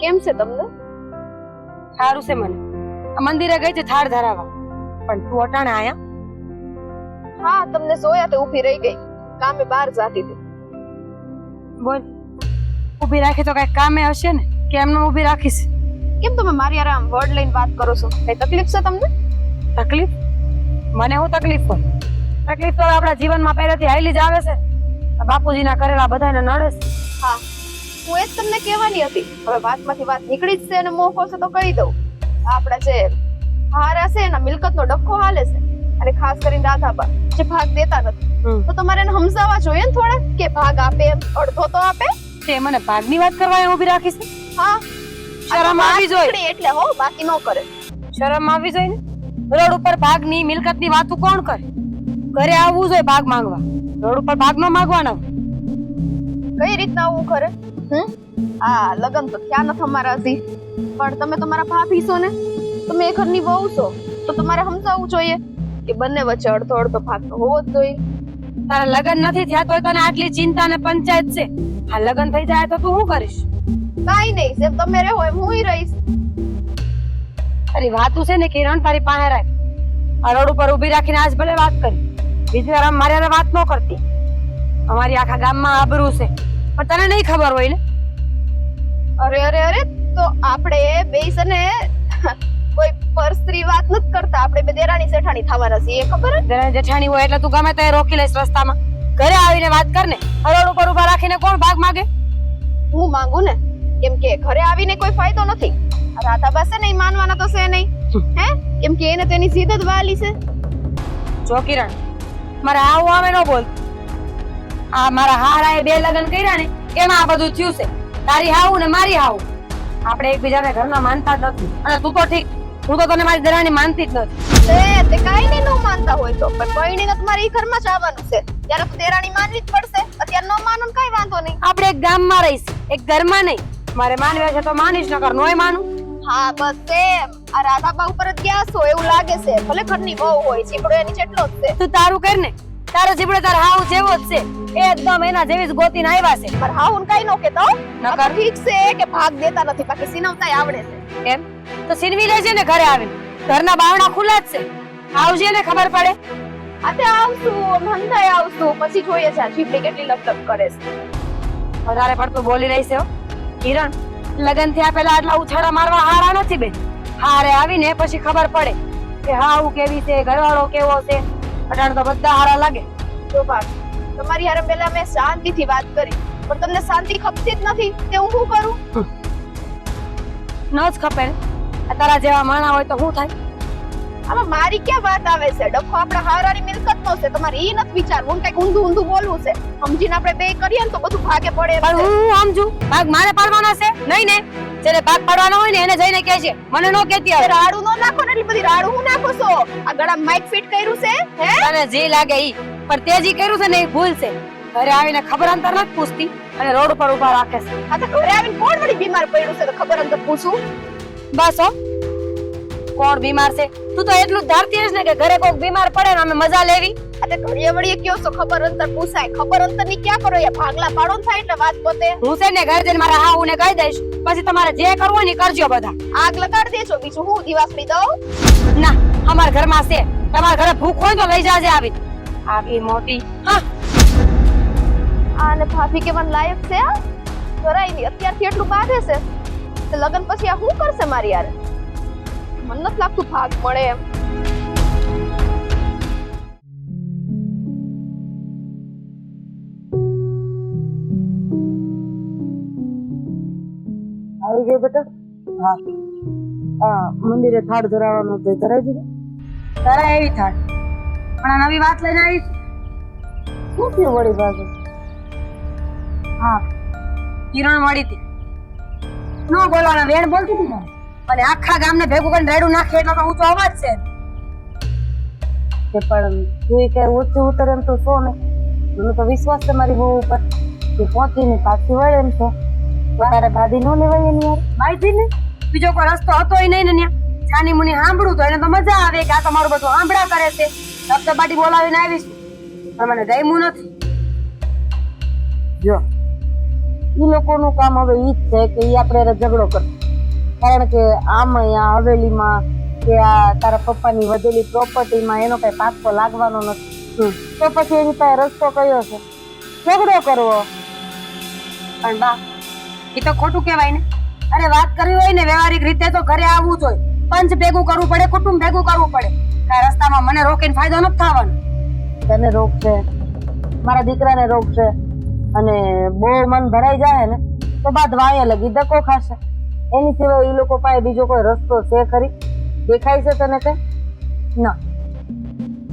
કેમ છે તમને? સારું છે મને. આ મંદિરે ગઈ છે થાળ ધરાવા, પણ તું અટાણે આયા? હા, તમને જોયા તે ઊભી રહી ગઈ. કામે બહાર જાતી હતી. બોલ, ઊભી રાખી તો કઈ કામે હશે ને, કે એમને ઊભી રાખીશ? કેમ તમે મારી યાર આમ વર્ડ લઈને વાત કરો છો? કઈ તકલીફ છે તમને? તકલીફ? મને હું તકલીફ હોય? તકલીફ તો આપણા જીવનમાં પહેલેથી હાલી જ આવે છે. આ બાપુજીના કરેલા બધાને નડે છે. હા, હું એ જ તમને કહેવાની હતી. હવે વાતમાંથી વાત નીકળી જ છે અને મોકો છે તો કહી દઉં. આપણા જે હારા છે એના મિલકતનો ડખો હાલે છે, અને ખાસ કરીને રાધાબા જે ભાગ દેતા નથી. તો તમારે એને સમજાવવા જોઈએ ને થોડા, કે ભાગ આપે, અડધો તો આપે. તે મને ભાગની વાત કરવા ઊભી રાખીશ? હા, શરમ આવી જોઈએ. એટલે હો, બાકી ન કરે. શરમ આવવી જોઈએ ને. રોડ ઉપર ભાગની મિલકતની વાતો કોણ કરે? ઘરે આવવું જોઈએ ભાગ માંગવા. રોડ ઉપર ભાગ ન માંગવાના. કઈ રીતના આવું કરે? હા, લગન તો થયા નથી અમારા હજી, પણ તમે તમારા ભાભી છો ને, તમે એ ઘરની વહુ છો, તો તમારે સમજાવવું જોઈએ કે બંને વચ્ચે અડધો અડધો ભાગ તો હોવો જ જોઈએ. તારા લગન નથી થયા તોય તને આટલી ચિંતા ને પંચાયત છે. આ લગન થઈ જાય તો તું શું કરીશ? કાઈ નહીં, જેમ તમે રહો એમ હુંય રહીશ. તારી વાતું છે ને કિરણ, તારી પાસે રાખ. આ રોડ ઉપર ઊભી રાખીને આજ ભલે વાત કરી, બીજી વાર મારી હારે વાત ન કરતી. અમારી આખા ગામમાં આબરૂ છે, પણ તને નહીં ખબર હોય ને. અરે અરે અરે, તો આપણે બે છે ને કોઈ પરસ્ત્રી વાત નથી કરતા, આપણે બે દેરાણી જેઠાણી થવાના છીએ, ખબર? દેરાણી જેઠાણી હોય એટલે તું ગમે તે રોકી લઈશ રસ્તામાં. ઘરે આવીને વાત કર ને. રોડ ઉપર ઊભા રાખીને કોણ ભાગ માંગે? હું માંગુ ને, કેમ કે ઘરે આવીને કોઈ ફાયદો નથી. રાધાબા છે નહીં માનવાના તો છે નહીં, હે? કેમ કે એને તેની જીદ જ વાલી છે. જો કિરણ, મારે આવું આવે ન બોલ. આ મારા હારાએ બે લગ્ન કર્યા ને એમાં આ બધું થયું છે. તારી હાવું ને મારી હાવું, આપણે એકબીજાને ઘરના માનતા જ નથી. અને તું તો ઠીક, હું તો તને મારી દેરાણી માનતી જ નથી. તે કાઈ નહીં ન માનતા હોય તો, પણ પરણીને તમારે ઈ ઘરમાં જ આવવાનું છે, ત્યારે તો દેરાણી માનવી જ પડશે. અત્યારે ન માનો ને કઈ વાંધો નહીં. આપણે એક ગામમાં રહીશ, એક ઘરમાં નહીં. મારે માનવે છે તો માનીશ, નકર નોય માનું. હા, બસ એમ. આ રાધાબા ઉપર જ ગયા છો એવું લાગે છે. ભલે ઘરની વહુ હોય, ચીપડો એની જેટલો જ છે. તું તારું કર ને. તારો જીબડો તાર હાવ જેવો જ છે, એકદમ એના જેવી જ ગોતીને આવ્યા છે. પણ હાઉન કઈ નો કેતો. નકર ઠીક છે કે ભાગ દેતા નથી, બાકી સિનવતાય આવડે છે. એમ તો સિનવી લેજે ને ઘરે આવીને. ઘરના બારણા ખુલ્લા જ છે, આવજે ને ખબર પડે. આતે આવશું, મંદાય આવશું, પછી જોઈએ છે આ ચીપડી કેટલી લપલપ કરે છે. વધારે પડતું બોલી રહી છે હો કિરણ. લગન થયા પહેલા આટલા ઉછાળા મારવા હારા નથી બેન. હારે આવીને પછી ખબર પડે કે હાવ કેવી છે, ઘરવાળો કેવો છે. અટાણ તો બધા હારા લાગે. જો ભાગ, તમારી હારે પહેલા મેં શાંતિથી વાત કરી, પણ તમને શાંતિ ખપતી જ નથી, તે હું શું કરું? ન જ ખપે ને. આ તારા જેવા માણા હોય તો શું થાય? આમાં મારી ક્યાં વાત આવે છે? ડખો આપણા હારાની મિલકતનો છે, તમારે ઈ નથી વિચારવું. કઈક ઊંધું ઊંધું બોલવું છે. સમજીને આપણે બે કરીએ ને તો બધું ભાગે પડે. પણ હું સમજુ ભાગ મારે પાડવાના છે નહીં ને. જેને ભાગ પાડવાનો હોય ને એને જઈને કહે છે, મને નો કહેતી આવે. રાડું નો નાખો ને, એટલી બધી રાડું હું નાખો છો? આ ગળા માઈક ફિટ કર્યું છે, હે? તને જે લાગે ઈ, પણ તે જે કર્યું છે ને એ ભૂલ છે. ઘરે આવીને ખબર અંતર નથી પૂછતી અને રોડ ઉપર ઊભા રાખે છે. આ તો ઘરે આવીને કોણ વળી બીમાર પડ્યું છે તો ખબર અંતર પૂછું? બસ હો, કોણ બીમાર છે? તું તો એટલું જ ધારતી હશ ને કે ઘરે કોક બીમાર પડે ને અમે મજા લેવી. આ ઘડીએ વળીએ કયો છો ખબર અંતર પૂછાય? ખબર અંતર ની ક્યાં કરો? યા ભાગલા પાડો ને થાય એટલે વાત પોતે. હું છે ને ઘરે જઈને મારા હાહુ ને કહી દઈશ, પછી તમારે જે કરવું હોય ને કરજો બધા. આગ લગાડી દેજો, બીજું હું દિવાસળી દઉં? ના, અમારા ઘરમાં છે. તમારા ઘરે ભૂખ હોય તો લઈ જાજે આવી. આવી મોટી હા. આને ભાભી કેવન લાયક છે? જરાય નહીં. અત્યારથી એટલું બાંધે છે, તો લગન પછી આ શું કરશે મારી યાર? મને નથી લાગતું ભાગ મળે એમ. આવી ગઈ બેટા? હા હા, મંદિરે થાળ ધરાવવાનો તો ધરાવી દીધો. ધરાય એવી થાળ, પણ આ નવી વાત લઈને આવી. શું થયું વળી બાજુ? હા, કિરણ મળી હતી. નો બોલવાના, વેણ બોલતી હતી ને. અને આખા ગામને ભેગું કરીને રેડું નાખે એટલો તો ઊંચો અવાજ છે. પણ તું કે ઊંચું ઉતર એમ તો છો ને. મને તો વિશ્વાસ છે મારી બહુ ઉપર. તું પહોંચી ને પાછી વળે એમ છો. તારે ભાદી નો લેવાય એની યાર. માહિતી ને બીજો કોઈ રસ્તો હતો નહીં ને ત્યાં. છાની મુની સાંભળું તો એને તો મજા આવે કે આ તમારું બધું સાંભળા કરે છે. દબદબાટી બોલાવીને આવીશ, પણ મને ગમ્યું નથી. જો ઈ લોકોનું કામ હવે ઈ જ છે કે ઈ આપણે ઝઘડો કરે, કારણ કે આમ અહીંયા હવેલીમાં કે આ તારા પપ્પાની વધેલી પ્રોપર્ટીમાં એનો કઈ પાકો લાગવાનો નથી. તો પછી એની પાસે રસ્તો કયો છે? ઝઘડો કરવો. પણ બા એ તો ખોટું કહેવાય ને. અરે વાત કરવી હોય ને વ્યવહારિક રીતે તો ઘરે આવવું જોઈએ. પંચ ભેગું કરવું પડે, કુટુંબ ભેગું કરવું પડે. કાંઈ રસ્તામાં મને રોકીને ફાયદો નથી થવાનો. તને રોગ છે, મારા દીકરાને રોગ છે, અને બહુ મન ભરાઈ જાય ને તો બાદ વાયા લગી ધક્કો ખાશે. એની સિવાય એ લોકો પાસે બીજો કોઈ રસ્તો છે ખરી? દેખાય છે તને કઈ? ના,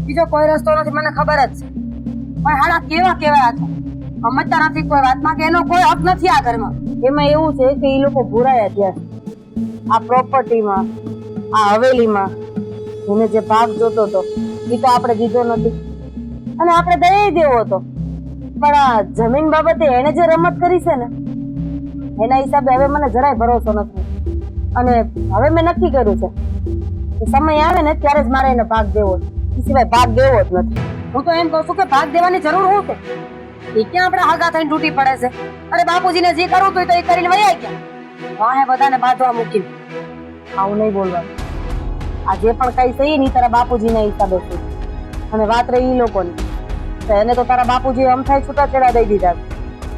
બીજો કોઈ રસ્તો નથી, મને ખબર જ છે. પણ હાડા કેવા કેવા હતા, સમજતા નથી કોઈ વાતમાં કે એનો કોઈ હક નથી આ ઘરમાં. એમાં એવું છે કે એ લોકો ભૂરાયા ત્યાં આ પ્રોપર્ટીમાં, આ હવેલીમાં એને જે ભાગ જોતો હતો એ તો આપણે દીધો નથી, અને આપણે દઈ દેવો હતો. પણ આ જમીન બાબતે એને જે રમત કરી છે ને એના હિસાબે હવે મને જરાય ભરોસો નથી. અને હવે મેં નક્કી કર્યું છે કે સમય આવે ને ત્યારે જ મારે એને ભાગ દેવો છે, એ સિવાય ભાગ દેવો જ નથી. હું તો એમ કહું છું કે ભાગ દેવાની જરૂર હું છે? એ ક્યાં આપણે હગા થઈને તૂટી પડે છે? અરે બાપુજીને જે કરવું હતું તો એ કરીને વયા ગયા. વાહે બધાને બાંધવા મૂકી. આવું નહીં બોલવાનું. આ જે પણ કઈ સહી નહીં તારા બાપુજીના હિસાબે છે, અને વાત રહી ઈ લોકોની તો એને તો તારા બાપુજી અમથાઈ છૂટાછેડા દઈ દીધા.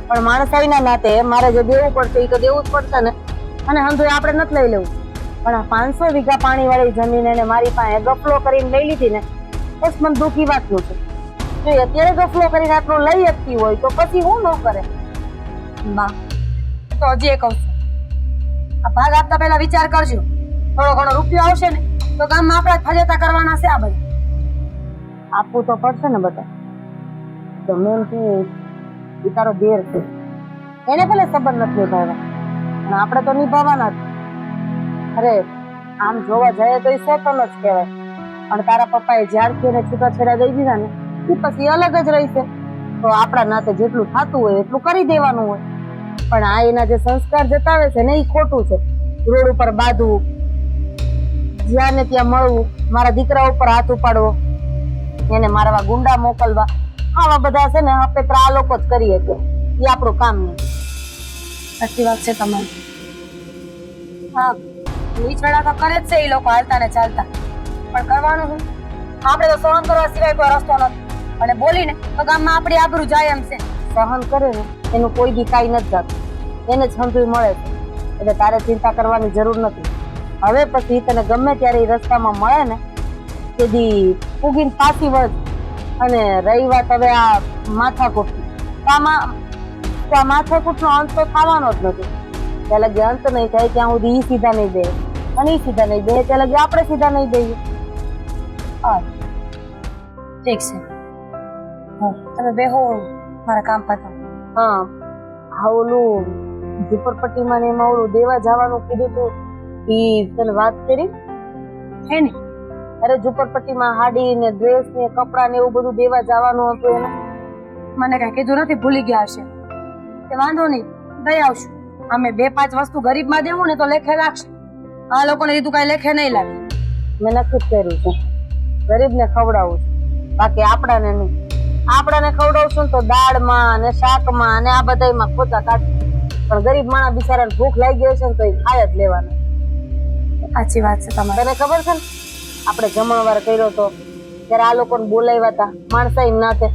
પણ માણસાઈના નાતે મારે જે દેવું પડશે એ તો દેવું જ પડશે ને. અને હંધુ આપણે નથી લઈ લેવું. પણ આ 500 વીઘા પાણી વાળી જમીન એને મારી પાસે ગફલો કરીને લઈ લીધી ને, બસ મને દુઃખી વાતનું છે. જો એ અત્યારે ગફલો કરીને આટલું લઈ શકતી હોય તો પછી હું ન કરે? બા તો હજી એ કહું છું, આ ભાગ આપતા પહેલા વિચાર કરજો. થોડો ઘણો રૂપિયો આવશે ને તો ગામમાં આપણા જ ફજેતા કરવાના છે. આ બધા આપવું તો પડશે ને બધા. તો મેન કે એ તારો દેર છે, એને ભલે સંબંધ નથી નિભાવ્યા અને આપણે તો નિભાવવાના જ. અરે આમ જોવા જઈએ તો એ સેટલ જ કહેવાય. પણ તારા પપ્પાએ જ્યારથી એને છૂટાછેડા દઈ દીધા ને એ પછી અલગ જ રહી છે. તો આપણા નાતે જેટલું થતું હોય એટલું કરી દેવાનું હોય. પણ આ એના જે સંસ્કાર જતાવે છે ને એ ખોટું છે. રોડ ઉપર બાંધવું, જ્યાં ને ત્યાં મળવું, મારા દીકરા ઉપર હાથ ઉપાડવો, એને મારવા ગુંડા મોકલવા, આવા બધા છે ને આપણે આ લોકો જ કરીએ છીએ. એ આપણું કામ નહીં. સાચી વાત છે તમારી. હા, નીચવેડા તો કરે જ છે એ લોકો હાલતા ને ચાલતા. પણ કરવાનું શું? આપણે તો સહન કરવા સિવાય કોઈ રસ્તો નથી. અને બોલીને તો ગામમાં આપણી આબરૂ જાય એમ છે. સહન કરે ને એનું કોઈ બી કાંઈ નથી જાતું, એને જ હંધુય મળે છે. એટલે તારે ચિંતા કરવાની જરૂર નથી. હવે પછી તને ગમે ત્યારે એ રસ્તામાં મળે ને તેથી ઉગીને પાછી વળ. અને રહી વાત હવે આ માથાકૂટની, તો આ માથાકૂટનો અંત તો થવાનો જ નથી. ત્યાં લગી અંત નહીં થાય ત્યાં સુધી ઈ સીધા નહીં દે અને ઈ સીધા નહીં દે ત્યાં લગી આપણે સીધા નહીં દઈએ. ઠીક છે, તમે બેહો, મારા કામ પતાવો. હા, આ ઓલું ઝુંપડપટ્ટીમાં ને એમાં ઓલું દેવા જવાનું કીધું તું, ઈ તને વાત કરી હે ને? અરે ઝુંપડપટ્ટીમાં હાડી ને ડ્રેસ ને કપડા ને એવું બધું દેવા જવાનું હતું એને. મને કઈ કીધું નથી, ભૂલી ગયા હશે. તે વાંધો નહીં, દઈ આવશું. અમે 2-5 વસ્તુ ગરીબમાં દેવું ને તો લેખે લાગશે. આ લોકોને કીધું કઈ લેખે નહીં લાગે. મેં નક્કી જ કર્યું છે, ગરીબને ખવડાવું છે, બાકી આપણાને નહીં. આપણાને ખવડાવશું ને તો દાળમાં ને શાકમાં ને આ બધામાં ખોટા કાઢશે. પણ ગરીબ માણસ બિચારાને ભૂખ લાગી ગઈ છે ને તો એ ખાય જ લેવાના. સાચી વાત છે તમારી. તને ખબર છે ને આપણે જમણવાર કર્યો તો ત્યારે આ લોકોને બોલાવ્યા હતા માણસાઈ નાતે,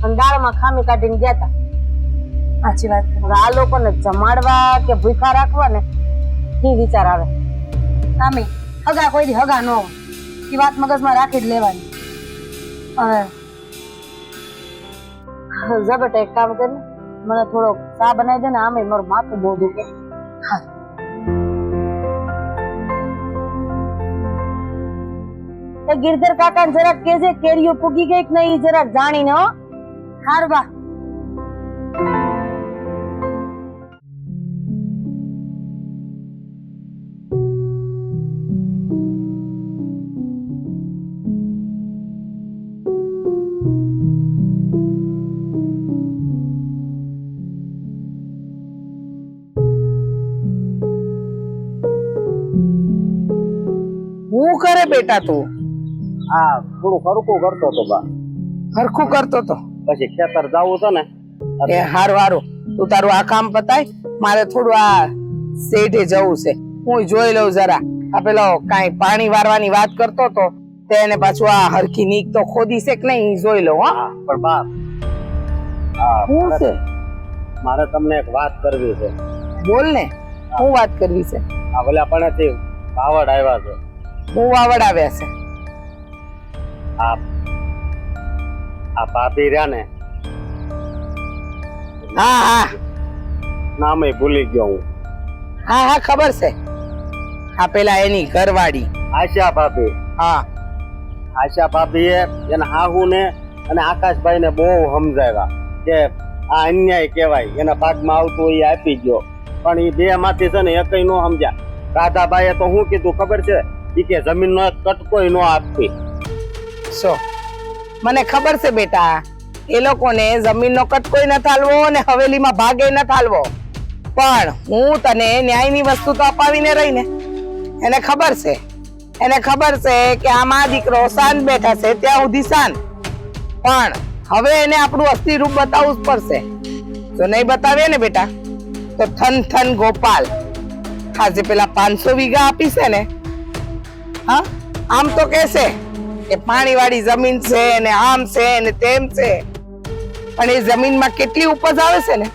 અને દાળમાં ખામી કાઢીને ગયા હતા. સાચી વાત. હવે આ લોકોને જમાડવા કે ભૂખા રાખવા ને એ વિચાર આવે. આમે હગા કોઈ દી હગા ન હોય એ વાત મગજમાં રાખી જ લેવાની. હવે જબટ એક કામ કર ને, મને થોડો ચા બનાવી દે ને, આમે મારું માથું બહુ દુખે. હા, ગિરધર કાકા જરાક કેજે કેરીઓ પૂગી ગઈ કે નહીં, જરાક જાણીને. હો, હારું બા. શું કરે બેટા તું? હા, થોડું હરખું કરતો હતો બા. હરખું કરતો તો? પછી ખેતર જાવું તો ને એ હારું હારું, તું તારું આ કામ પતાય, મારે થોડું આ શેઠે જવું છે, હું જોઈ લઉં જરા. આ પેલો કાંઈ પાણી વારવાની વાત કરતો તો તેને પાછું આ હરખી નીક તો ખોદી છે કે નહીં ઈ જોઈ લઉં. હા હા પણ બાપ, હા શું છે? મારે તમને એક વાત કરવી છે. બોલ ને, શું વાત કરવી છે? આ ભલે પણ વાવડ આવ્યા છે. હું વાવડ આવ્યા છે? આ આ ભાભી રહ્યા ને, હા હા નામે ભૂલી ગયો હું. હા હા ખબર છે. આ પેલા એની ઘરવાળી. આશા ભાભી. હા આશા ભાભીએ એના હાહુને અને આકાશભાઈને બહુ સમજાવ્યા કે આ અન્યાય કહેવાય, એના ભાગમાં આવતું એ આપી ગયો. પણ એ બે માંથી છે ને એકય નો સમજ્યા. રાધાબાઈએ તો શું કીધું ખબર છે? ઈ કે જમીનનો કટકોય નો આપતી. સો મને ખબર છે બેટા, એ લોકોને જમીનનો કટકોય ન થાલવો ને હવેલીમાં ભાગે ન થાલવો, પણ હું તને ન્યાયની વસ્તુ તો અપાવીને રહી ને. એને ખબર છે, એને ખબર છે કે આમાં દીકરો શાંત બેઠા છે ત્યાં સુધી શાંત, પણ હવે એને આપણું અસ્થિર રૂપ બતાવવું જ પડશે. જો નહીં બતાવીએ ને બેટા તો થન થન ગોપાલ. આજે પેલા 500 વીઘા આપી છે ને, હા આમ તો કહેશે કે પાણી વાળી જમીન છે ને આમ છે ને તેમ છે, પણ એ જમીનમાં કેટલી ઉપજ આવે છે ને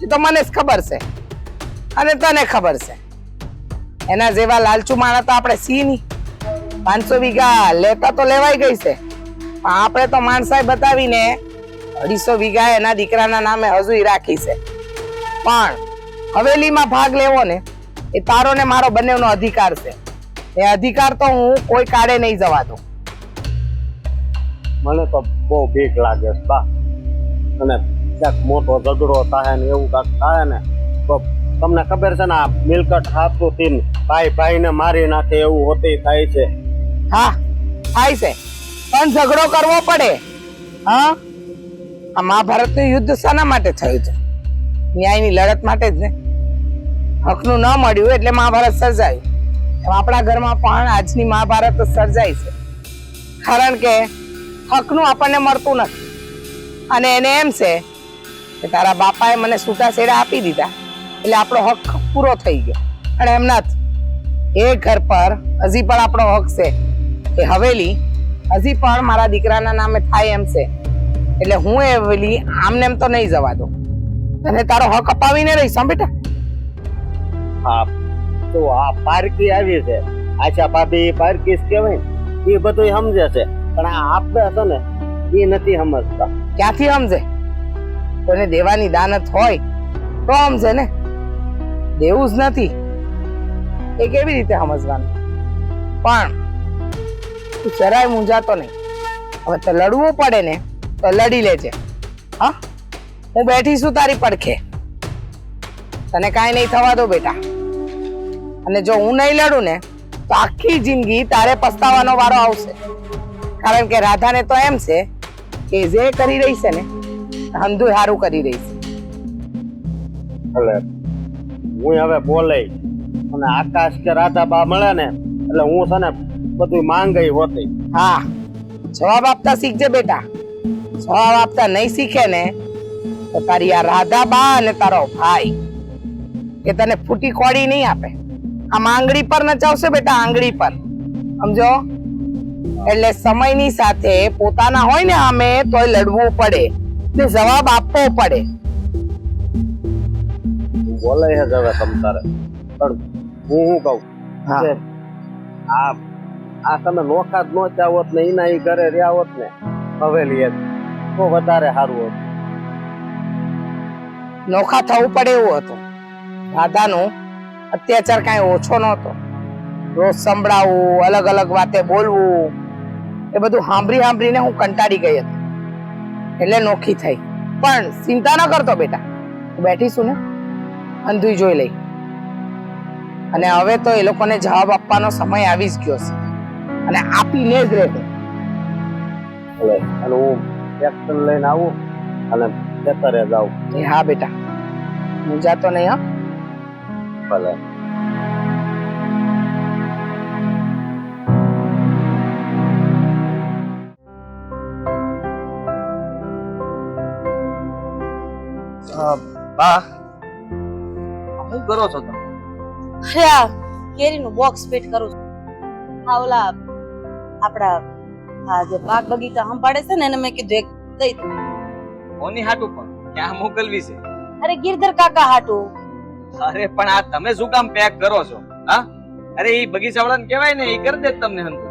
એ તો મને જ ખબર છે અને તને ખબર છે. એના જેવા લાલચુ માણસ તો આપણે સી નહીં. 500 વીઘા લેતા તો લેવાઈ ગઈ છે, પણ આપણે તો માણસાઈ બતાવીને 250 વીઘા એના દીકરાના નામે હજુય રાખી છે. પણ હવેલીમાં ભાગ લેવો ને એ તારો ને મારો બંનેનો અધિકાર છે. એ અધિકાર તો હું કોઈ કાળે નહીં જવા દઉં. મને તો બહુ બીક લાગે છે બા. અને ક્યાંક મોટો ઝઘડો થાય ને એવું કાંક થાય ને તો તમને ખબર છે ને આ મિલકત હાથું થી ભાઈ ભાઈને મારી નાખે એવું હોતી થાય છે. હા થાય છે, પણ ઝઘડો કરવો પડે. હા આ મહાભારતનું યુદ્ધ શાના માટે થયું છે? ન્યાયની લડત માટે જ ને. હકનું ન મળ્યું એટલે મહાભારત સર્જાયું. એમ આપણા ઘરમાં પણ આજની મહાભારત સર્જાય છે, કારણ કે હકનું આપણને મળતું નથી. અને એને એમ છે કે તારા બાપાએ મને છૂટા છેડા આપી દીધા એટલે આપણો હક પૂરો થઈ ગયો. અને એમના એ ઘર પર હજી પણ આપણો હક છે કે હવેલી હજી પણ મારા દીકરાના નામે થાય એમ છે. એટલે હું એ હવેલી આમને એમ તો નહીં જવા દઉં. અને તારો હક અપાવીને રહીશ હં બેટા. હા તો આ પારકી આવી છે, આશા ભાભી પારકી જ કહેવાય ને, એ બધું સમજે છે. પણ આ આપણે છે ને એ નથી સમજતા. ક્યાંથી સમજે? કોઈને દેવાની દાનત હોય તો સમજે ને, દેવું જ નથી એ કેવી રીતે સમજવાનું? પણ તું જરાય મૂંઝાતો નહીં. હવે તો લડવું પડે ને તો લડી લેજે. હા હું બેઠી છું તારી પડખે, તને કાંઈ નહીં થવા દો બેટા. અને જો હું નહીં લડું ને તો આખી જિંદગી તારે પસ્તાવાનો વારો આવશે. કારણ કે રાધાને તો એમ છે કે જે કરી રહી છે ને અંધું હારું કરી રહી છે. એટલે હું હવે બોલે અને આકાશ કે રાધાબા મળે ને એટલે હું છે ને બધું માંગઈ હોતી. હા જવાબ આપતા શીખજે બેટા. જવાબ આપતા નહીં શીખે ને તો તારી આ રાધાબા અને તારો ભાઈ એ તને ફૂટી કોડી નહીં આપે. આમ આંગળી પર નચાવશે બેટા, આંગળી પર, સમજો? એટલે સમયની સાથે પોતાના હોય ને આમે તોય લડવું પડે ને જવાબ આપવો પડે. બોલે છે જ હવે તમ તારે. પણ હું શું કહું હા. કે આ તમે નોખા જ નો ચાહોત ને એના ઈ ઘરે રહ્યા હોત ને હવેલી જ તો વધારે સારું હતું. નોખા થવું પડે એવું હતું. રાધાનું અત્યાચાર કાંઈ ઓછો નહોતો. રોજ સંભળાવવું, અલગ અલગ વાતે બોલવું, એ બધું સાંભળીને હું કંટાળી ગઈ હતી એટલે નોખી થઈ. પણ ચિંતા ન કરતો બેટા, બેઠીશું ને અંધુય જોઈ લઈ. અને હવે તો એ લોકોને જવાબ આપવાનો સમય આવી જ ગયો છે અને આપીને જ રહેશે. એટલે અને હું એક્શન લઈને આવું અને ખેતરે જાઉં. એ હા બેટા, હું જાતો નહીં. હા ભલે. બા શું કરો છો તમે? અરે આ કેરીનું બોક્સ ફિટ કરું છું. હા ઓલા આપડા આ જે બાગ બગીચા સંભાળે છે ને એને મેં કીધું એક દઈ દઉં. કોની હાટું પણ ક્યાં મોકલવી છે? અરે ગિરધર કાકા હાટું. અરે પણ આ તમે શું કામ પેક કરો છો? હા, અરે એ બગીચા વાળાને કહેવાય ને, એ કરી દે તમને હંધું.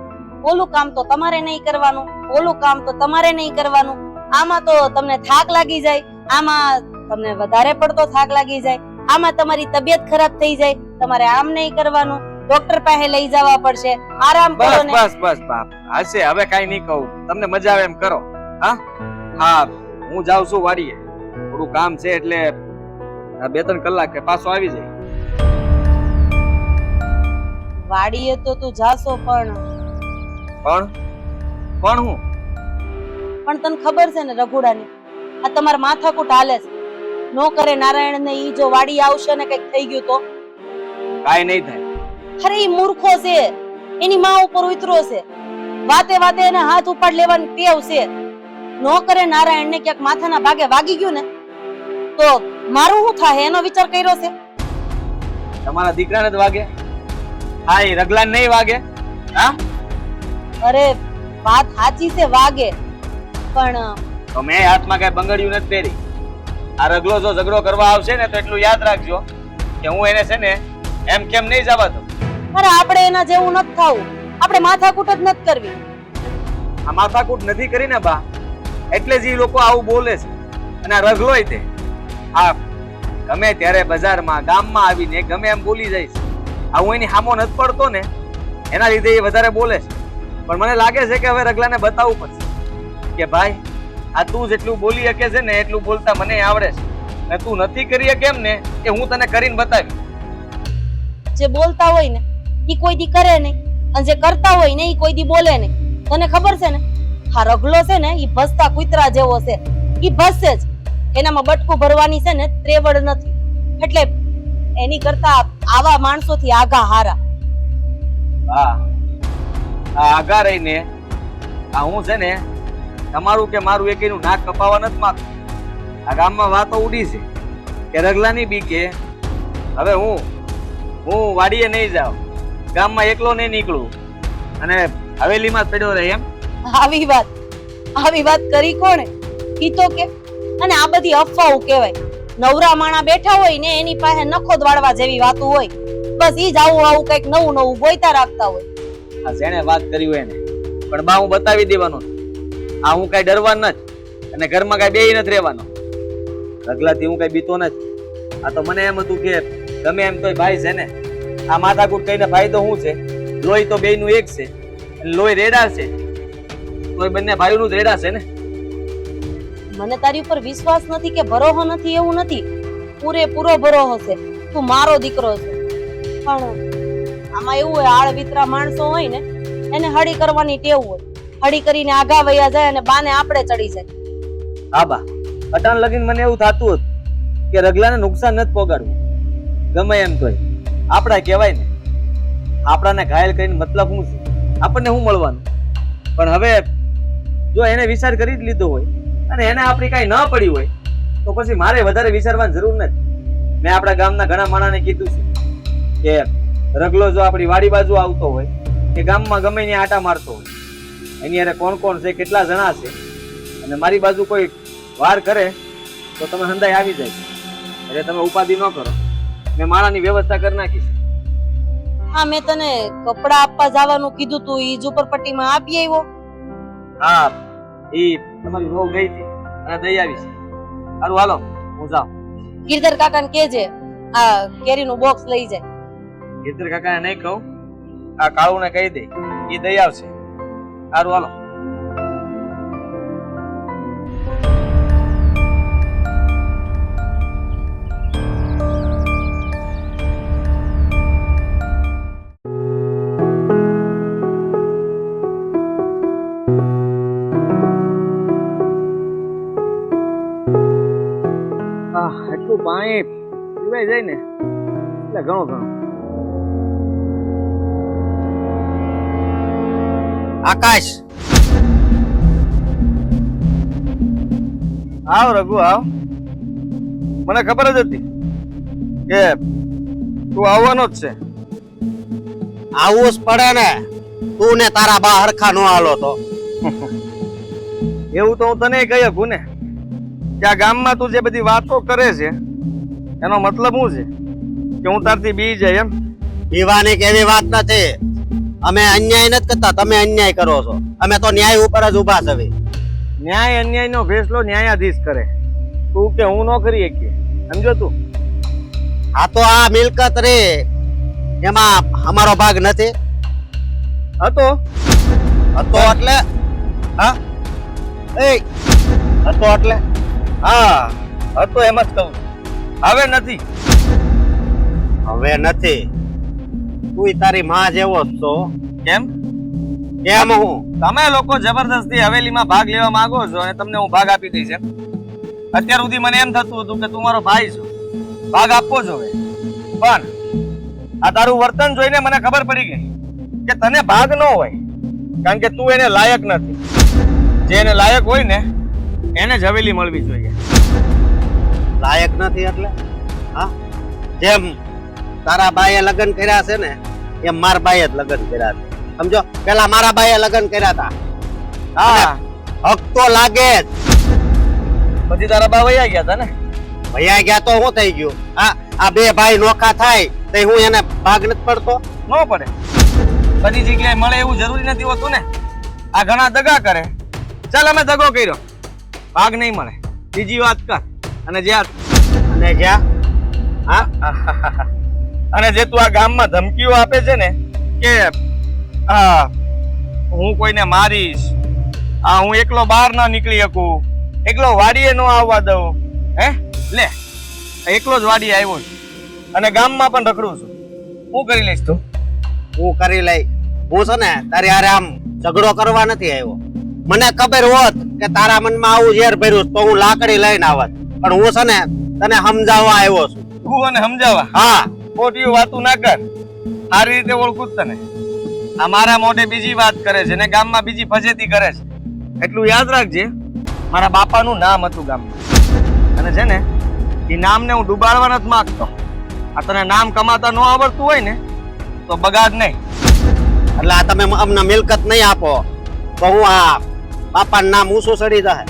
ઓલું કામ તો તમારે નહીં કરવાનું, ઓલું કામ તો તમારે નહીં કરવાનું. આમાં તો તમને થાક લાગી જાય, આમાં તમને વધારે પડતો થાક લાગી જાય, આમાં તમારી તબિયત ખરાબ થઈ જાય, તમારે આમ નહીં કરવાનું, ડોક્ટર પાસે લઈ જવા પડશે, આરામ કરો બસ ને. બસ બસ બાપ, હાશે હવે કાઈ નહીં કહું, તમને મજા આવે એમ કરો. હા હા, હું જાઉં છું વાડીએ, થોડું કામ છે એટલે 2-3 કલાકે પાછો આવી જાય. વાડીએ તો તું જાશો પણ પણ હું તને ખબર છે ને રઘુડાની આ તમારા માથાકૂટ હાલે છે. નો કરે નારાયણ ને ઈ જો વાડી આવશે ને કઈક થઈ ગયું તો? કાઈ નહીં થાય. અરે ઈ મૂર્ખો છે, એની માં ઉપર ઉતરો છે, વાતે વાતે એને હાથ ઉપાડ લેવાની ટેવ છે. નો કરે નારાયણ ને ક્યાંક માથાના ભાગે વાગી ગયું ને તો મારું શું થાય એનો વિચાર કર્યો છે? તમારા દીકરાને જ વાગે? હા, એ રગલાને નહીં વાગે? હા, અરે વાત સાચી છે, વાગે, પણ તો મેં હાથમાં કઈ બંગડિયું નથી પહેરી. આ રગલો જો ઝઘડો કરવા આવશે ને તો એટલું યાદ રાખજો કે હું એને છે ને એમ કેમ નહીં જવા દઉં. અરે આપણે એના જેવું નથી થવું, આપણે માથાકૂટ જ નથી કરવી. આ માથાકૂટ નથી કરી ને બા, એટલે જ ઈ લોકો આવું બોલે છે. અને આ રગલોય તે આ ગમે ત્યારે બજારમાં ગામમાં આવીને ગમે એમ બોલી જાય છે. આ હું એની સામો નથી પડતો ને એના લીધે એ વધારે બોલે છે. પણ મને લાગે છે કે હવે રગલાને બતાવવું પડશે કે ભાઈ આ તું જેટલું બોલી શકે છે ને એટલું બોલતા મને આવડે છે, અને તું નથી કરી શકે એમ ને કે હું તને કરીને બતાવી. જે બોલતા હોય ને ઈ કોઈ દી કરે નહીં, અને જે કરતા હોય ને ઈ કોઈ દી બોલે નહીં. તને ખબર છે ને આ રગલો છે ને ઈ ભસતા કૂતરા જેવો છે, ઈ ભસશે જ, એનામાં બટકું ભરવાની છે ને ત્રેવડ નથી. એટલે એની કરતા આવા માણસોથી આગા હારા. હા, આ આગા રહીને આ હું છે ને તમારું કે મારું એકેયનું નાક કપાવા નથી માંગતો. આ ગામમાં વાતો ઉડી છે કે રગલાની બીકે હવે હું વાડીએ નહીં જાઉં, ગામમાં એકલો નહીં નીકળું અને હવેલીમાં જ પડ્યો રહે એમ. આવી વાત કરી કોણે? ઈ તો કે. અને આ બધી અફવાઓ કહેવાય. નવરા માણા બેઠા હોય ને એની પાસે નખો દવાડવા જેવી વાતો હોય, બસ ઈ જ આવું કઈક નવું બોલતા રાખતા હોય. આ જેણે વાત કરી હોય એને પણ બા હું બતાવી દેવાનો છું. આ હું કઈ ડરવાનો નથી અને ઘરમાં કઈ બેય નથી રહેવાનો. રગલાથી હું કઈ બીતો નથી. આ તો મને એમ હતું કે ગમે એમ તોય ભાઈ છે ને, આ માથાકૂટ કઈને ફાયદો શું છે? લોહી તો બેયનું એક છે, લોહી રેડા છે તોય બંને ભાઈઓનું જ રેડા છે ને. મને તારી ઉપર વિશ્વાસ નથી કે ભરોસો નથી એવું નથી, પૂરેપૂરો ભરોસો છે. તું મારો દીકરો છે. પણ આમાં એવું હોય, આળ વિતરા માણસો હોય ને એને હળી કરવાની ટેવ હોય. હળી કરીને આગા વયા જાય અને બાને આપણે ચડી જાય. હા બા, અટાણ લગીને મને એવું થતું હતું કે રગલાને નુકસાન નથી પોગાડવું. ગમે એમ તોય આપડા કહેવાય ને, આપણાને ઘાયલ કરીને મતલબ શું છે? આપણને શું મળવાનું? પણ હવે જો એને વિચાર કરી જ લીધો હોય અને એને આપણી કઈ ન પડી હોય તો પછી મારે વધારે વિચારવાની જરૂર નથી. મેં આપણા ગામના ઘણા માણસને કીધું છે કે રગલો જો આપણી વાડી બાજુ આવતો હોય કે ગામમાં ગમે ત્યાં આટા મારતો હોય, એની અરે કોણ કોણ છે, કેટલા જણા છે, અને મારી બાજુ કોઈ વાર કરે તો તમે હંધાઈ આવી જાય. એટલે તમે ઉપાધિ ન કરો, મેં માણાની વ્યવસ્થા કરી નાખી છે. હા, મેં તને કપડા આપવા જવાનું કીધું તું, ઈ ઝુંપડપટ્ટીમાં આપી આવ્યો? હા, ઈ તમારી વહુ ગઈ હતી અને દઈ આવી છે. સારું હાલો હું જાઉં. ગિરધર કાકાને કહેજે આ કેરીનું બોક્સ લઈ જાય. ગિરધર કાકાને નહીં કહું, આ કાળુને કહી દે, ઈ દઈ આવશે. સારું હાલો. એટલું પાણી પીવાઈ જાય ને એટલે ઘણું. આકાશ, આવ રઘુ આવ. મને ખબર જ હતી કે તું આવવાનો જ છે. આવું જ પડે ને, તું ને તારા બા હરખા નો હાલો તો. એવું તો હું તને કહી શકું ને કે આ ગામમાં તું જે બધી વાતો કરે છે એનો મતલબ શું છે કે હું તારથી બી જાય એમ? પીવાની કે એવી વાત નથી. અમે અન્યાય નથી કરતા, તમે અન્યાય કરો છો. અમે તો ન્યાય ઉપર જ ઉભા છે. ન્યાય અન્યાય નો ફેસલો ન્યાયાધીશ કરે, તું કે હું ન કરી શકીએ, સમજો તું? આ તો આ મિલકત રે, એમાં અમારો ભાગ નથી. હતો હતો એટલે હા એ હતો એટલે હા હતો એમ જ કહું. હવે નથી. હવે નથી. તું તારી માં જેવો જ છો. કેમ? કેમ હું? તમે લોકો જબરદસ્તી હવેલીમાં ભાગ લેવા માંગો છો અને તમને હું ભાગ આપી દઈશ એમ? અત્યાર સુધી મને એમ થતું હતું કે તું મારો ભાઈ છો, ભાગ આપવો જ હવે. પણ આ તારું વર્તન જોઈને મને ખબર પડી ગઈ કે તને ભાગ ન હોય, કારણ કે તું એને લાયક નથી. જે એને લાયક હોય ને એને જ હવેલી મળવી જોઈએ. લાયક નથી એટલે હા, જેમ તારા બાએ લગ્ન કર્યા છે ને એમ મારા બાએ જ લગ્ન કર્યા છે. સમજો, પેલા મારા બાએ લગ્ન કર્યા હતા. હા, હક તો લાગે જ. પછી તારા બા વયા ગયા હતા ને? ભૈયા ગયા તો શું થઈ ગયું? આ બે ભાઈ નોખા થાય તો હું એને ભાગ નથી પડતો? ન પડે. બધી જગ્યાએ મળે એવું જરૂરી નથી હોતું ને. આ ઘણા દગા કરે. ચાલ અમે દગો કર્યો, ભાગ નહીં મળે. બીજી વાત કર. અને જ્યાં અને જે તું આ ગામમાં ધમકીઓ આપે છે ને કે હું કોઈને મારીશ, હું એકલો બહાર ના નીકળી શકું, એકલો વાડીએ ન આવવા દઉં, હે લે એકલો જ વાડીએ આવ્યો છું અને ગામમાં પણ રખડું છું. શું કરી લઈશ તું? હું કરી લઈ. હું છે ને તારી હારે આમ ઝઘડો કરવા નથી આવ્યો. મને ખબર હોત કે તારા મનમાં આવું ઝેર ભર્યું તો હું લાકડી લઈને આવત. પણ હું છે ને તને સમજાવવા આવ્યો છું. તું અને સમજાવવા? હા. ખોટી વાતું ના કર. સારી રીતે ઓળખું તને. આ મારા મોઢે બીજી વાત કરે છે ને ગામમાં બીજી ફજેતી કરે છે. એટલું યાદ રાખજે, મારા બાપાનું નામ હતું ગામમાં. અને છે ને એ નામને હું ડુબાડવા નથી માંગતો. આ તને નામ કમાતા ન આવડતું હોય ને તો બગાડ નહીં. એટલે આ તમે અમને મિલકત નહીં આપો તો હું આ બાપાનું નામ ઊંચું ચડી જાય,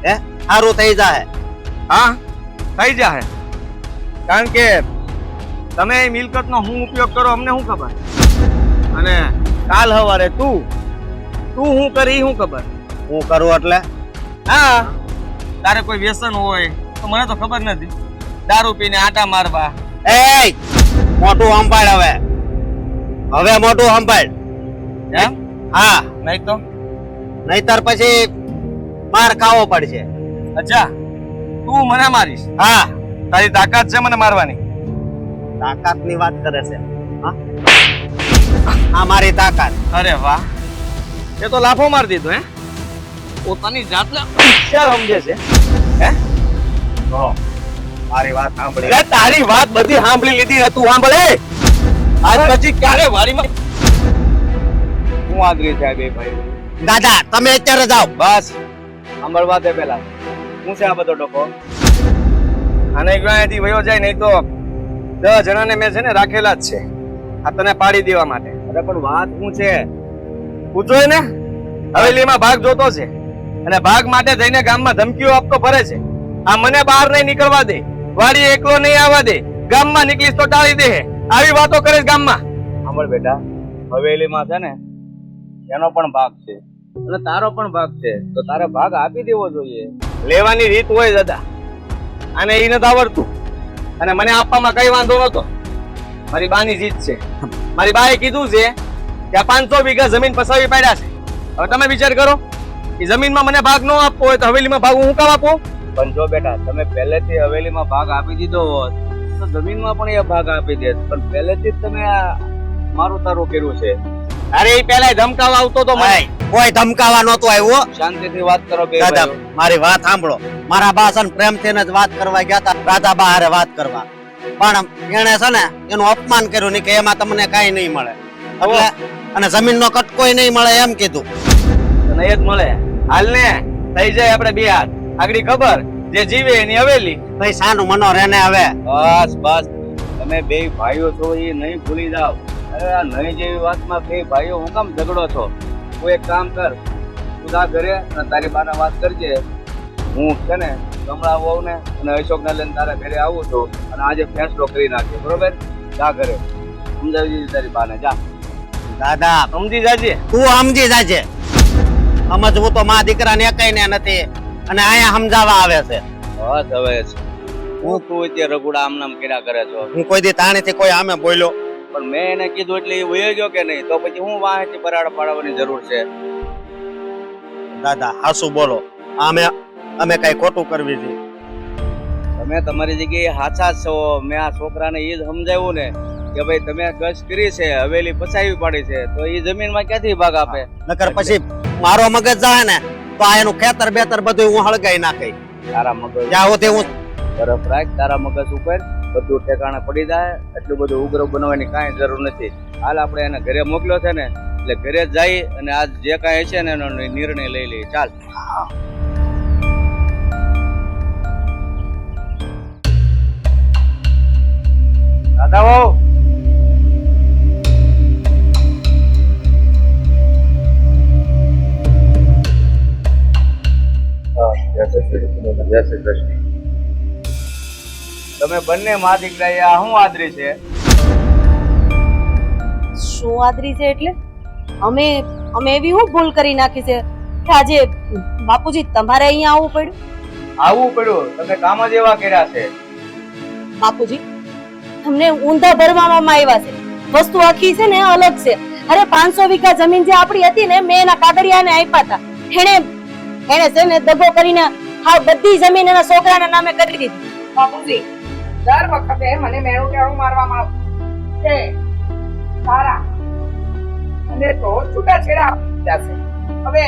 હે સારું થઈ જાય. હા, થઈ જાય. કારણ કે તમે એ મિલકતનો હું ઉપયોગ કરો અમને શું ખબર? અને કાલ સવારે તું શું કરી શું ખબર? હું કરું એટલે હા, તારે કોઈ વ્યસન હોય તો મને તો ખબર નથી. દારૂ પીને આટા મારવા. એ મોટું સંભાળ. હવે મોટું સંભાળ. એમ? હા, નહીં તો નહીતર પછી માર ખાવો પડશે. અચ્છા, તું મને મારીશ? હા. તારી તાકાત છે મને મારવાની? તાકાત ની વાત કરે છે? હા, મારી તાકાત. અરે વાહ, એ તો લાફો મારી દીધો. હે, પોતાની જાતને હોશિયાર સમજે છે. હે, મારી વાત સાંભળી. એટલે તારી વાત બધી સાંભળી લીધી ને તું સાંભળે. આજ પછી ક્યારે વાડીમાં હું આદરી થાય બે ભાઈ? દાદા તમે અત્યારે જાઓ. બસ સાંભળવા દે પેલા. હું છે આ બધો ડોકો? આને અહીંયાથી વયો જાય નહીં તો 10 જણાને મેં છે ને રાખેલા જ છે આ તને પાડી દેવા માટે. અરે પણ વાત શું છે પૂછો ને. હવેલીમાં ભાગ જોતો છે અને ભાગ માટે થઈને ગામમાં ધમકીઓ આપતો ફરે છે. આ મને બહાર નહીં નીકળવા દે, વાડી એકલો નહીં આવવા દે, ગામમાં નીકળીશ તો ટાળી દે. આવી વાતો કરે છે ગામમાં. સાંભળ બેટા, હવેલીમાં છે ને એનો પણ ભાગ છે અને તારો પણ ભાગ છે, તો તારે ભાગ આપી દેવો જોઈએ. લેવાની રીત હોય દાદા, અને એ નથી આવડતું. અને મને આપવામાં કઈ વાંધો નતો. મારી બાની જીત છે. મારી બાએ કીધું છે કે આ 500 વીઘા જમીન પસાવી પાડ્યા છે. હવે તમે વિચાર કરો, એ જમીનમાં મને ભાગ ન આપવો હોય તો હવેલીમાં ભાગ હું કામ આપું? પણ જો બેટા, તમે પહેલેથી હવેલીમાં ભાગ આપી દીધો હોત તો જમીનમાં પણ એ ભાગ આપી દેત. પણ પહેલેથી જ તમે આ મારું તારું કર્યું છે. અરે એ પહેલા ધમકાવા આવતો તો મને. કોઈ ધમકાવા નતો આવ્યો. શાંતિથી વાત કરો બે દાદા ભાઈઓ. મારી વાત સાંભળો. મારા બા છે ને પ્રેમથી જ વાત કરવા ગયા હતા દાદા બા હારે વાત કરવા, પણ એને છે ને એનું અપમાન કર્યું નહીં કે એમાં તમને કઈ નહીં મળે એટલે, અને જમીન નો કટકોય નહીં મળે એમ કીધું. તને એ જ મળે. હાલ ને થઈ જાય આપણે બે હાથ. આગળ ખબર જે જીવે એની હવેલી. ભાઈ સાનું મનો રેને હવે. બસ બસ, તમે બે ભાઈઓ છો એ નહીં ભૂલી જાઓ. અરે આ નહીં જેવી વાતમાં બે ભાઈઓ હું કામ ઝઘડો છો? તું એક કામ કર, તું જા ઘરે અને તારી બાને વાત કરજે. હું છે ને કમળા વહુ ને અને અશોકને લઈને તારા ઘરે આવું છું અને આજે ફેસલો કરી નાખ્યો, બરોબર? જા ઘરે સમજાવી દીધી તારી બાને, જા. દાદા સમજી જાજે. તું સમજી જાજે. સમજવું તો માં દીકરાને એકઈને નથી અને અહીંયા સમજાવવા આવે છે. બસ હવે હું તું અત્યારે રઘુડા આમ નામ કર્યા કરે છો. હું કોઈ દી તાણીથી કોઈ આમે બોલ્યો પણ મેં એને કીધું એટલે એ વયો ગયો કે નહીં? તો પછી હું વાંચી બરાડ પાડવાની જરૂર છે? દાદા હાસુ બોલો. અમે કઈ ખોટું કરવી છે? તમે તમારી જગ્યાએ સાચા જ છો. મેં આ છોકરાને એ જ સમજાવ્યું ને કે ભાઈ તમે કશ કરી છે, હવેલી પચાવી પાડી છે, તો એ જમીનમાં ક્યાંથી ભાગ આપે? નકર પછી મારો મગજ જાય ને તો આ એનું ખેતર બેતર બધું હું હળગાઈ નાખી. તારા મગજ જ્યાં હોતે હું બરફ રાખ, તારા મગજ ઉપર બધું ઠેકાણે પડી જાય. એટલું બધું ઉગ્ર બનવાની કાંઈ જરૂર નથી. હાલ આપણે એને ઘરે મોકલ્યો છે ને, એટલે ઘરે જઈ અને આજ જે કાંઈ છે ને એનો નિર્ણય લઈ લઈએ. ચાલ. દાદા વહુ, તમે બંને માં દીકરા આ શું આદરી છે? શું આદરી છે એટલે? અમે એવી હું ભૂલ કરી નાખી છે કે આજે બાપુજી તમારે અહીંયા આવવું પડ્યું? આવવું પડ્યું? તમે કામ જ એવા કર્યા છે. બાપુજી તમને ઊંધા ભરવામાં આવ્યા છે. વસ્તુ આખી છે ને અલગ છે. અરે 500 વીઘા જમીન જે આપણી હતી ને, મેં એના કાગળિયાને આપ્યા હતા. એને છે ને દગો કરીને હા બધી જમીન એના છોકરાના નામે કરી દીધી. બાપુજી દર વખતે મને મેળું ટેણું મારવામાં આવે છે. તારા અને તો છૂટાછેડા જશે. હવે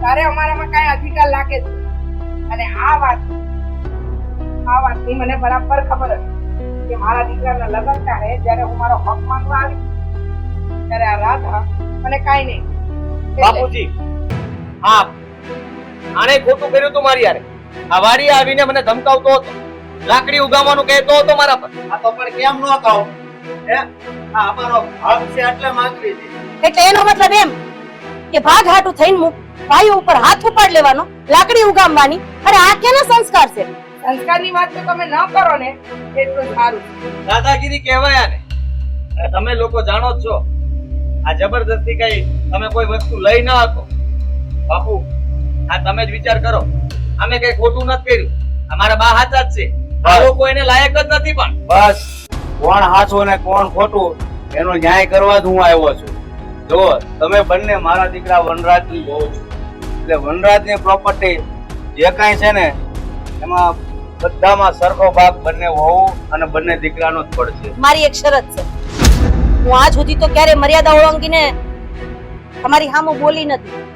તારે અમારામાં કાંઈ અધિકાર લાગે છે અને આ વાતની મને બરાબર ખબર હતી કે મારા દીકરાના લગ્ન થાય જ્યારે હું મારો હક માંગવા આવી ત્યારે આ રાધા મને કાંઈ નહીં. બાપુજી આને ખોટું કર્યું તું મારી યારે. આ વાડીએ આવીને મને ધમકાવતો હતો, લાકડી ઉગામવાનું કહેતો હતો મારા પર. આ તો પણ કેમ ન કહું? હે આ અમારો હક છે એટલે માંગવી છે. એટલે એનો મતલબ એમ કે ભાગ હાટું થઈને ભાઈઓ ઉપર હાથ ઉપાડ લેવાનો, લાકડી ઉગામવાની. અરે આ કેના સંસ્કાર છે? સંસ્કારની વાત તો તમે ન કરો ને એટલું સારું. દાદાગીરી કહેવાય આને. અને તમે લોકો જાણો જ છો આ જબરદસ્તી કઈ તમે કોઈ વસ્તુ લઈ ન શકો. બાપુ આ તમે જ વિચાર કરો, અમે કઈ ખોટું નથી કર્યું. અમારા બા હાચા જ છે. આ લોકો એને લાયક જ નથી. પણ બસ કોણ હાચું ને કોણ ખોટું એનો ન્યાય કરવા જ હું આવ્યો છું. જો તમે બંને મારા દીકરા વનરાજની બહુ છો, એટલે વનરાજની પ્રોપર્ટી જે કાંઈ છે ને એમાં બધામાં સરખો ભાગ બંને વહુ અને બંને દીકરાનો જ પડશે. મારી એક શરત છે. હું આજ સુધી તો ક્યારે મર્યાદા ઓળંગીને તમારી સામે બોલી નથી,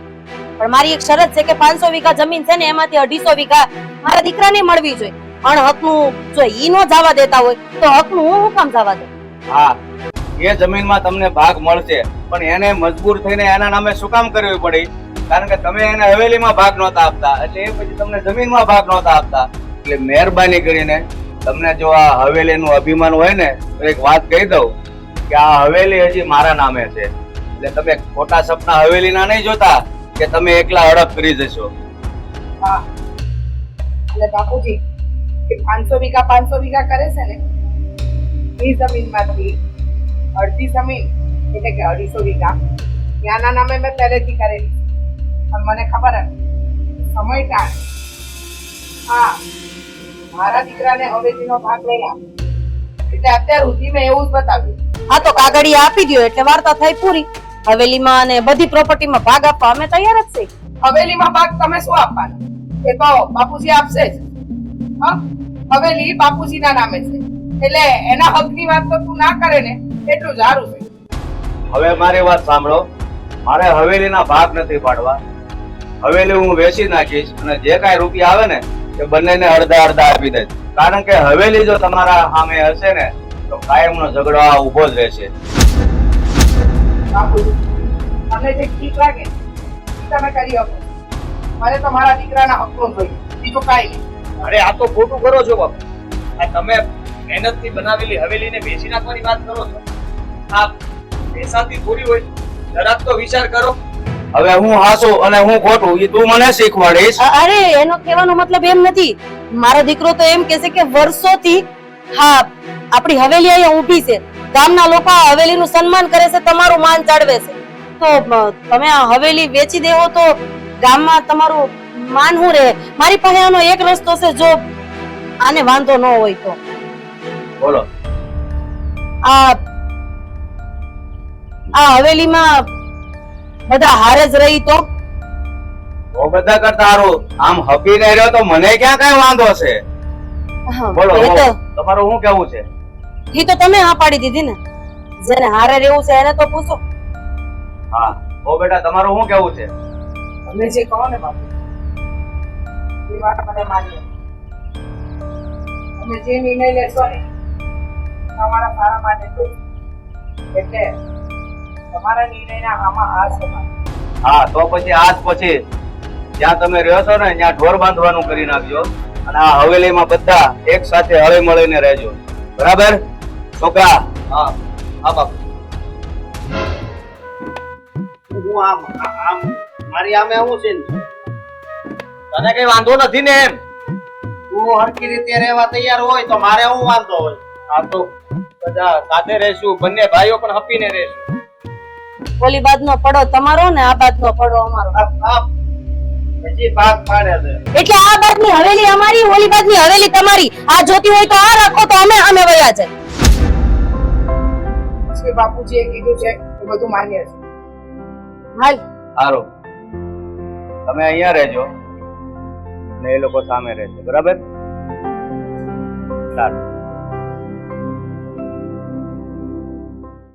પણ મારી એક શરત છે કે 500 વીઘા જમીન છે ને એમાંથી 250 વીઘા મારા દીકરાને મળવી જોઈએ. અણહકનું જો ઈ નો જવા દેતા હોય તો હકનું હું કામ જવા દઉં? હા, એ જમીનમાં તમને ભાગ મળશે, પણ એને મજબૂર થઈને એના નામે શું કામ કરવી પડી? કારણ કે તમે એને હવેલીમાં ભાગ નહોતા આપતા, એટલે એ પછી તમને જમીનમાં ભાગ નહોતા આપતા. એટલે મહેરબાની કરીને તમને જો આ હવેલીનું અભિમાન હોય ને તો એક વાત કહી દઉં કે આ હવેલી હજી મારા નામે છે. એટલે તમે ખોટા સપના હવેલીના નહીં જોતા કે તમે એકલા હડપ કરી જશો. હા એટલે બાપુજી કે 500 વીઘા કરે છે ને એ જમીનમાંથી અડધી જમીન એટલે કે 250 વીઘા ત્યાંના નામે મેં પહેલેથી કરેલી. પણ મને ખબર હતી સમય ટાણે હા મારા દીકરાને હવેલીનો ભાગ લઈ આપ એટલે અત્યાર સુધી મેં એવું જ બતાવ્યું. હા તો કાગળિયા આપી દો એટલે વાર્તા થઈ પૂરી. હવેલીમાં અને બધી પ્રોપર્ટીમાં ભાગ આપવા અમે તૈયાર જ છીએ. હવેલીમાં ભાગ તમે શું આપવાના? એ તો બાપુજી આપશે જ. હા હવેલી બાપુજીના નામે છે એટલે એના હકની વાત તો તું ના કરે ને એટલું સારું છે. હવે મારી વાત સાંભળો, મારે હવેલીના ભાગ નથી પાડવા. હવેલી હું વેચી નાખીશ અને જે કાંઈ રૂપિયા આવે ને એ બંનેને અડધા અડધા આપી દઈશ. કારણ કે હવેલી જો તમારા સામે હશે ને તો કાયમનો ઝઘડો આ ઊભો જ રહેશે. બાપુજી તમને જે ઠીક લાગે એ તમે કરી આપો. મારે તો મારા દીકરાના હકનું જોઈએ, બીજું કાંઈ નહીં. અરે આ તો ખોટું કરો છો બાપુ. આ તમે મહેનતથી બનાવેલી હવેલીને વેચી નાખવાની વાત કરો છો. આ પૈસાથી થોડી હોય. જરાક તો વિચાર કરો. હવે હું હાસું અને હું ખોટું એ તું મને શીખવાડીશ. અરે એનો કહેવાનો મતલબ એમ નથી. મારો દીકરો તો એમ કહેશે કે વર્ષોથી હા આપણી હવેલી અહીંયા ઊભી છે, ગામના લોકો આ હવેલીનું સન્માન કરે છે, તમારું માન જાળવે છે, તો તમે આ હવેલી વેચી દેવો તો ગામમાં તમારું માન શું રહે? મારી પાસે આનો એક રસ્તો છે, જો આને વાંધો ન હોય તો. બોલો. આ હવેલીમાં બધા હારે જ રહી તો બહુ બધા કરતા હારું આમ હપીને રહ્યો તો મને ક્યાં કઈ વાંધો છે? બોલો એ તો તમારું શું કેવું છે? ઈ તો તમે હા પાડી દીધી ને. જેને હારે રહેવું છે એને તો પૂછો. હા ઓ બેટા તમારું શું કેવું છે? તમે જે કહો ને બાપુ એ વાત મને માન્ય. તમે જે નિર્ણય લેશો ને તમારા સારા માટે છે. એટલે તમારા નિર્ણયના આમાં હાર છે. હા તો પછી આજ પછી જ્યાં તમે રહ્યો છો ને ત્યાં ઢોર બાંધવાનું કરી નાખજો અને આ હવેલીમાં બધા એક સાથે હળી મળીને રહેજો. બરાબર છોકરા? હા હા બાપુ. હું આમ મારી આમે હું છે ને? તને કઈ વાંધો નથી ને એમ? તું હરખી રીતે રહેવા તૈયાર હોય તો મારે શું વાંધો હોય? આ તો બધા સાથે રહેશું, બંને ભાઈઓ પણ હપીને રહેશું. ઓલી બાજુનો પડો તમારો ને આ બાજુનો પડો અમારો. પછી ભાગ પાડે છે. એટલે આ બાજુની હવેલી અમારી, ઓલી બાજુની હવેલી તમારી. આ જોતી હોય તો આ રાખો, તો અમે અમે વયા જાય. છે બાપુજી એ કીધું છે એ બધું માન્ય છે. હાલ સારું તમે અહીંયા રહેજો ને એ લોકો સામે રહેશે. બરાબર? સારું.